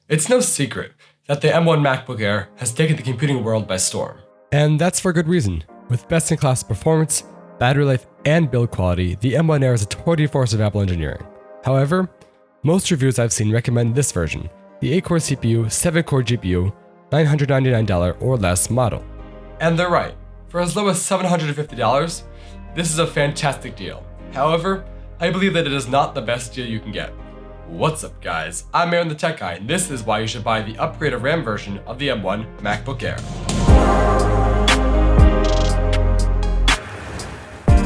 It's no secret that the M1 MacBook Air has taken the computing world by storm. And that's for good reason. With best-in-class performance, battery life, and build quality, the M1 Air is a tour force of Apple engineering. However, most reviews I've seen recommend this version, the 8-core CPU, 7-core GPU, $999 or less model. And they're right. For as low as $750, this is a fantastic deal. However, I believe that it is not the best deal you can get. What's up guys, I'm Aaron the Tech Guy, and this is why you should buy the upgraded RAM version of the M1 MacBook Air.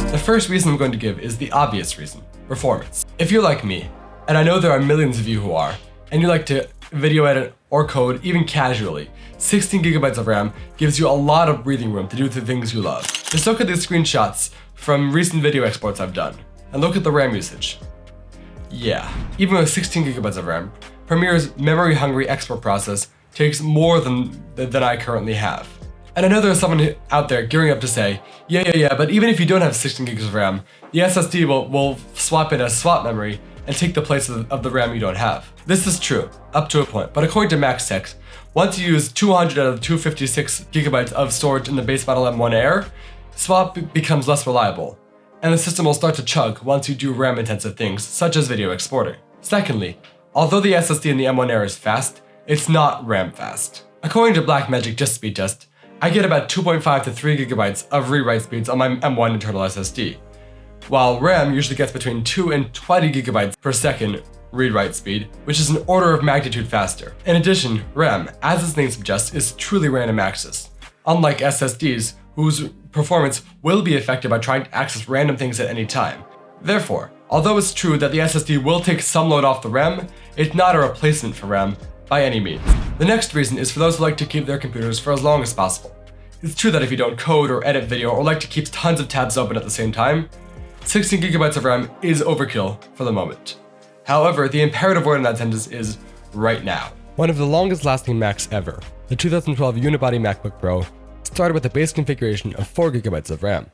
The first reason I'm going to give is the obvious reason, performance. If you're like me, and I know there are millions of you who are, and you like to video edit or code even casually, 16 gigabytes of RAM gives you a lot of breathing room to do the things you love. Just look at these screenshots from recent video exports I've done, and look at the RAM usage. Yeah, even with 16 gigabytes of RAM, Premiere's memory-hungry export process takes more than I currently have. And I know there's someone out there gearing up to say, yeah, but even if you don't have 16 gigs of RAM, the SSD will swap in as swap memory and take the place of the RAM you don't have. This is true, up to a point, but according to MaxTech, once you use 200 out of 256 gigabytes of storage in the base model M1 Air, swap becomes less reliable, and the system will start to chug once you do RAM-intensive things, such as video exporting. Secondly, although the SSD in the M1 Air is fast, it's not RAM fast. According to Blackmagic Just Speed Test, I get about 2.5 to 3 gigabytes of read-write speeds on my M1 internal SSD, while RAM usually gets between 2 and 20 gigabytes per second read-write speed, which is an order of magnitude faster. In addition, RAM, as its name suggests, is truly random access, unlike SSDs, whose performance will be affected by trying to access random things at any time. Therefore, although it's true that the SSD will take some load off the RAM, it's not a replacement for RAM by any means. The next reason is for those who like to keep their computers for as long as possible. It's true that if you don't code or edit video or like to keep tons of tabs open at the same time, 16 gigabytes of RAM is overkill for the moment. However, the imperative word in that sentence is right now. One of the longest lasting Macs ever, the 2012 Unibody MacBook Pro, started with a base configuration of 4 gigabytes of RAM.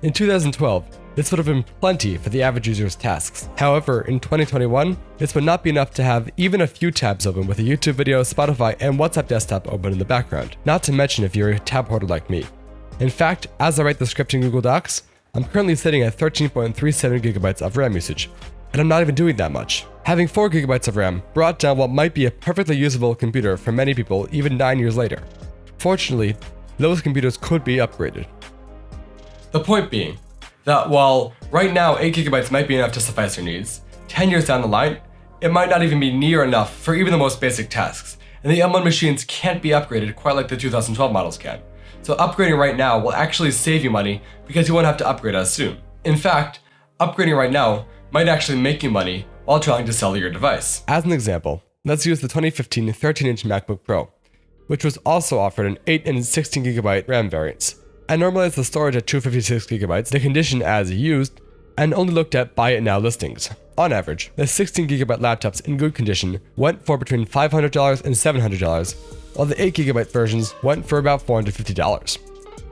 In 2012, this would have been plenty for the average user's tasks. However, in 2021, this would not be enough to have even a few tabs open with a YouTube video, Spotify, and WhatsApp desktop open in the background, not to mention if you're a tab hoarder like me. In fact, as I write the script in Google Docs, I'm currently sitting at 13.37 gigabytes of RAM usage, and I'm not even doing that much. Having 4 gigabytes of RAM brought down what might be a perfectly usable computer for many people even 9 years later. Fortunately, those computers could be upgraded. The point being that while right now 8 gigabytes might be enough to suffice your needs, 10 years down the line, it might not even be near enough for even the most basic tasks, and the M1 machines can't be upgraded quite like the 2012 models can. So upgrading right now will actually save you money because you won't have to upgrade as soon. In fact, upgrading right now might actually make you money while trying to sell your device. As an example, let's use the 2015 13-inch MacBook Pro, which was also offered in 8 and 16 gigabyte RAM variants. I normalized the storage at 256 gigabytes, the condition as used, and only looked at buy it now listings. On average, the 16 gigabyte laptops in good condition went for between $500 and $700, while the 8 gigabyte versions went for about $450.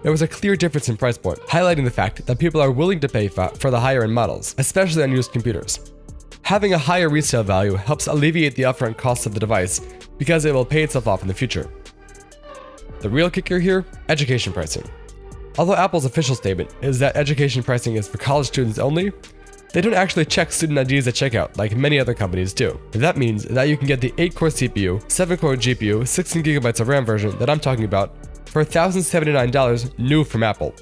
There was a clear difference in price point, highlighting the fact that people are willing to pay for the higher end models, especially on used computers. Having a higher resale value helps alleviate the upfront cost of the device because it will pay itself off in the future. The real kicker here, education pricing. Although Apple's official statement is that education pricing is for college students only, they don't actually check student IDs at checkout like many other companies do. That means that you can get the 8-core CPU, 7-core GPU, 16 gigabytes of RAM version that I'm talking about for $1,079 new from Apple,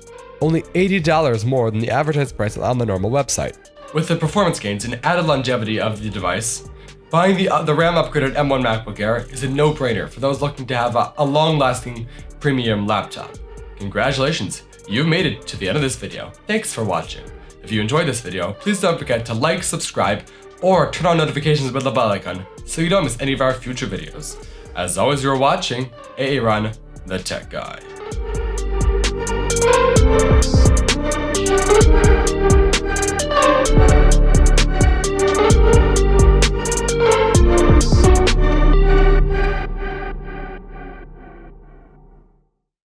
only $80 more than the advertised price on the normal website. With the performance gains and added longevity of the device, buying the RAM upgraded M1 MacBook Air is a no-brainer for those looking to have a long-lasting premium laptop. Congratulations, you've made it to the end of this video. Thanks for watching. If you enjoyed this video, please don't forget to like, subscribe, or turn on notifications with the bell icon so you don't miss any of our future videos. As always, you're watching Aaron the Tech Guy.